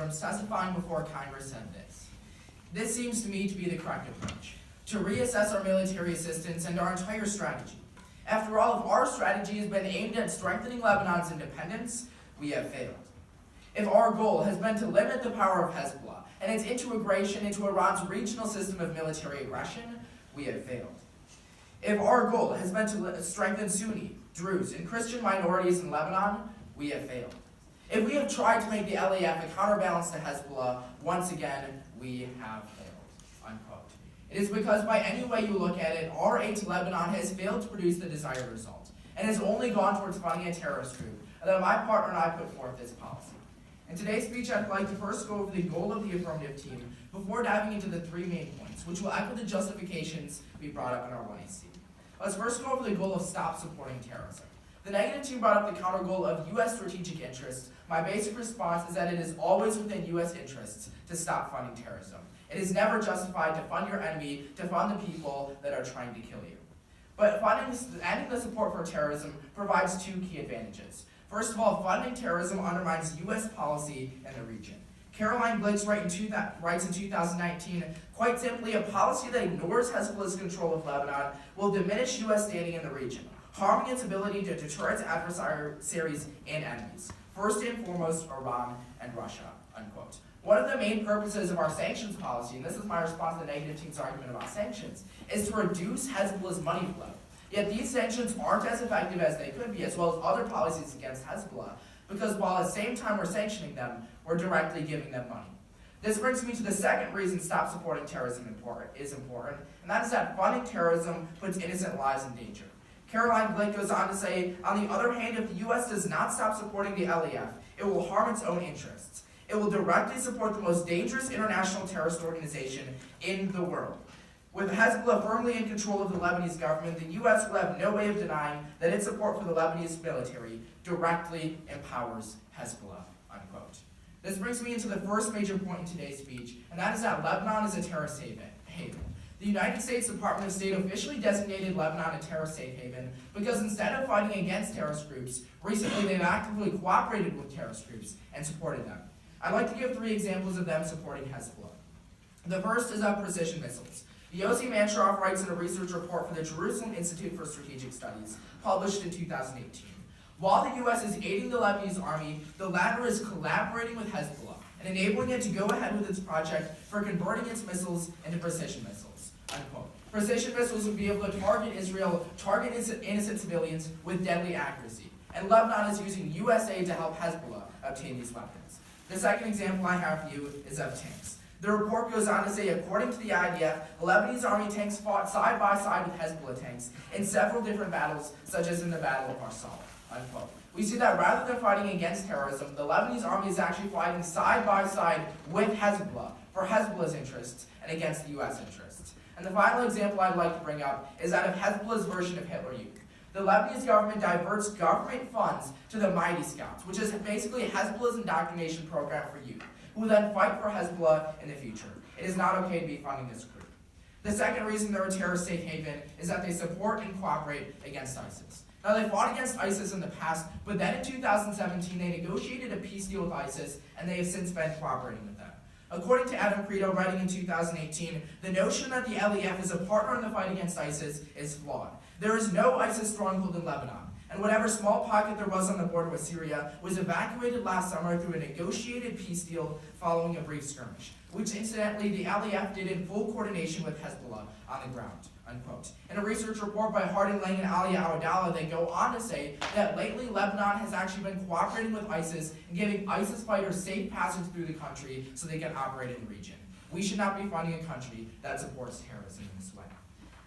Abrams, testifying before Congress, said this: "This seems to me to be the correct approach, to reassess our military assistance and our entire strategy. After all, if our strategy has been aimed at strengthening Lebanon's independence, we have failed. If our goal has been to limit the power of Hezbollah and its integration into Iran's regional system of military aggression, we have failed. If our goal has been to strengthen Sunni, Druze, and Christian minorities in Lebanon, we have failed. If we have tried to make the LAF a counterbalance to Hezbollah, once again, we have failed." Unquote. It is because by any way you look at it, our aid to Lebanon has failed to produce the desired result, and has only gone towards funding a terrorist group, that my partner and I put forth this policy. In today's speech, I'd like to first go over the goal of the affirmative team before diving into the three main points, which will echo the justifications we brought up in our 1AC. Let's first go over the goal of stop supporting terrorism. The negative team brought up the counter goal of U.S. strategic interests. My basic response is that it is always within U.S. interests to stop funding terrorism. It is never justified to fund your enemy, to fund the people that are trying to kill you. But ending the support for terrorism provides two key advantages. First of all, funding terrorism undermines U.S. policy in the region. Caroline Blix writes in 2019, quite simply, a policy that ignores Hezbollah's control of Lebanon will diminish U.S. standing in the region, harming its ability to deter its adversaries and enemies, first and foremost Iran and Russia, unquote. One of the main purposes of our sanctions policy, and this is my response to the negative team's argument about sanctions, is to reduce Hezbollah's money flow. Yet these sanctions aren't as effective as they could be, as well as other policies against Hezbollah, because while at the same time we're sanctioning them, we're directly giving them money. This brings me to the second reason stop supporting terrorism is important, and that is that funding terrorism puts innocent lives in danger. Caroline Blake goes on to say, on the other hand, if the U.S. does not stop supporting the LAF, it will harm its own interests. It will directly support the most dangerous international terrorist organization in the world. With Hezbollah firmly in control of the Lebanese government, the U.S. will have no way of denying that its support for the Lebanese military directly empowers Hezbollah, unquote. This brings me into the first major point in today's speech, and that is that Lebanon is a terrorist haven. The United States Department of State officially designated Lebanon a terrorist safe haven because instead of fighting against terrorist groups, recently they've actively cooperated with terrorist groups and supported them. I'd like to give three examples of them supporting Hezbollah. The first is precision missiles. Yossi Mancharoff writes in a research report for the Jerusalem Institute for Strategic Studies, published in 2018. While the U.S. is aiding the Lebanese army, the latter is collaborating with Hezbollah and enabling it to go ahead with its project for converting its missiles into precision missiles, unquote. Precision missiles would be able to target Israel, target innocent civilians with deadly accuracy. And Lebanon is using U.S. aid to help Hezbollah obtain these weapons. The second example I have for you is of tanks. The report goes on to say, according to the IDF, the Lebanese army tanks fought side by side with Hezbollah tanks in several different battles, such as in the Battle of Marsal, unquote. We see that rather than fighting against terrorism, the Lebanese army is actually fighting side by side with Hezbollah for Hezbollah's interests and against the U.S. interests. And the final example I'd like to bring up is that of Hezbollah's version of Hitler Youth. The Lebanese government diverts government funds to the Mighty Scouts, which is basically Hezbollah's indoctrination program for youth, who then fight for Hezbollah in the future. It is not okay to be funding this group. The second reason they're a terrorist safe haven is that they support and cooperate against ISIS. Now, they fought against ISIS in the past, but then in 2017, they negotiated a peace deal with ISIS, and they have since been cooperating with them. According to Adam Credo, writing in 2018, the notion that the LAF is a partner in the fight against ISIS is flawed. There is no ISIS stronghold in Lebanon, and whatever small pocket there was on the border with Syria was evacuated last summer through a negotiated peace deal following a brief skirmish, which incidentally the LAF did in full coordination with Hezbollah on the ground, unquote. In a research report by Harding Lang and Ali Awadallah, they go on to say that lately Lebanon has actually been cooperating with ISIS and giving ISIS fighters safe passage through the country so they can operate in the region. We should not be funding a country that supports terrorism in this way.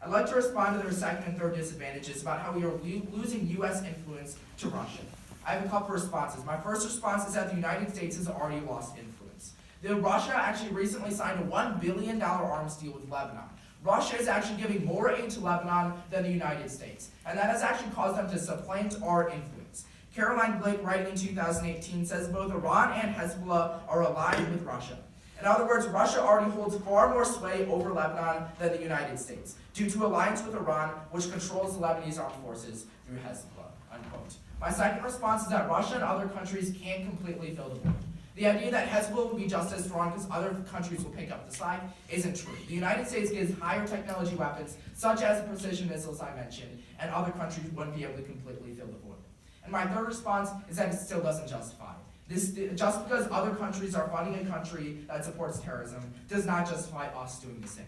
I'd like to respond to their second and third disadvantages about how we are losing U.S. influence to Russia. I have a couple responses. My first response is that the United States has already lost influence. Russia actually recently signed a $1 billion arms deal with Lebanon. Russia is actually giving more aid to Lebanon than the United States, and that has actually caused them to supplant our influence. Caroline Blake, writing in 2018, says both Iran and Hezbollah are aligned with Russia. In other words, Russia already holds far more sway over Lebanon than the United States, due to alliance with Iran, which controls the Lebanese armed forces through Hezbollah, unquote. My second response is that Russia and other countries can't completely fill the void. The idea that Hezbollah will be just as strong because other countries will pick up the slack isn't true. The United States gives higher technology weapons, such as the precision missiles I mentioned, and other countries wouldn't be able to completely fill the void. And my third response is that it still doesn't justify it. Just because other countries are funding a country that supports terrorism does not justify us doing the same.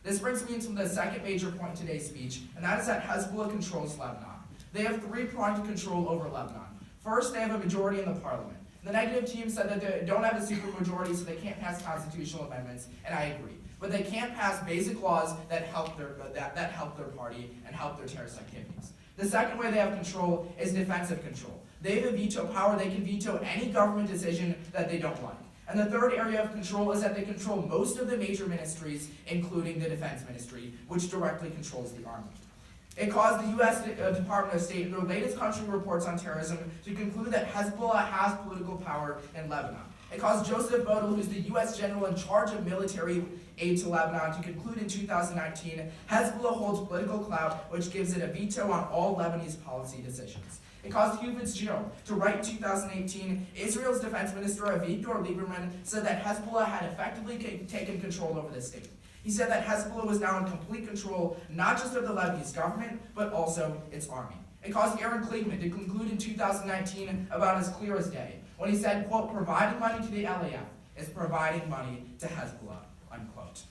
This brings me into the second major point in today's speech, and that is that Hezbollah controls Lebanon. They have three-pronged control over Lebanon. First, they have a majority in the parliament. The negative team said that they don't have a supermajority, so they can't pass constitutional amendments, and I agree. But they can't pass basic laws that help their party and help their terrorist activities. The second way they have control is defensive control. They have a veto power. They can veto any government decision that they don't like. And the third area of control is that they control most of the major ministries, including the defense ministry, which directly controls the army. It caused the U.S. Department of State, in their latest country reports on terrorism, to conclude that Hezbollah has political power in Lebanon. It caused Joseph Bodel, who's the U.S. general in charge of military aid to Lebanon, to conclude in 2019, Hezbollah holds political clout, which gives it a veto on all Lebanese policy decisions. It caused Hugh Fitzgerald to write in 2018, Israel's defense minister Avigdor Lieberman said that Hezbollah had effectively taken control over the state. He said that Hezbollah was now in complete control, not just of the Lebanese government, but also its army. It caused Aaron Kliegman to conclude in 2019 about as clear as day, when he said, quote, providing money to the LAF is providing money to Hezbollah, unquote.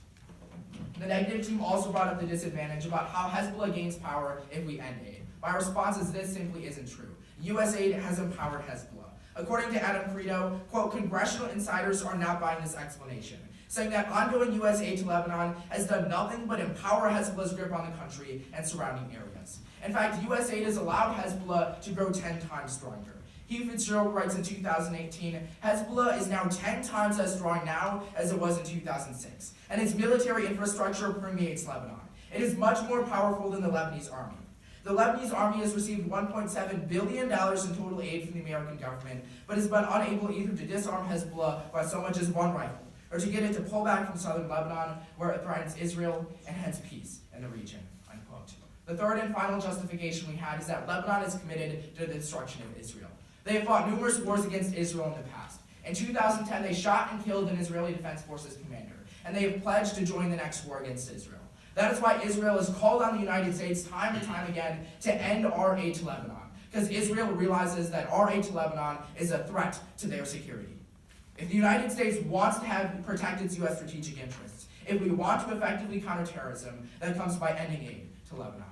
The negative team also brought up the disadvantage about how Hezbollah gains power if we end aid. My response is this simply isn't true. U.S. aid has empowered Hezbollah. According to Adam Credo, quote, congressional insiders are not buying this explanation, saying that ongoing U.S. aid to Lebanon has done nothing but empower Hezbollah's grip on the country and surrounding areas. In fact, U.S. aid has allowed Hezbollah to grow 10 times stronger. Hugh Fitzgerald writes in 2018, Hezbollah is now 10 times as strong now as it was in 2006, and its military infrastructure permeates Lebanon. It is much more powerful than the Lebanese army. The Lebanese army has received $1.7 billion in total aid from the American government, but has been unable either to disarm Hezbollah by so much as one rifle, or to get it to pull back from southern Lebanon, where it threatens Israel and hence peace in the region, unquote. The third and final justification we had is that Lebanon is committed to the destruction of Israel. They have fought numerous wars against Israel in the past. In 2010, they shot and killed an Israeli Defense Forces commander, and they have pledged to join the next war against Israel. That is why Israel has called on the United States time and time again to end our aid to Lebanon, because Israel realizes that our aid to Lebanon is a threat to their security. If the United States wants to protect its U.S. strategic interests, if we want to effectively counter terrorism, that comes by ending aid to Lebanon.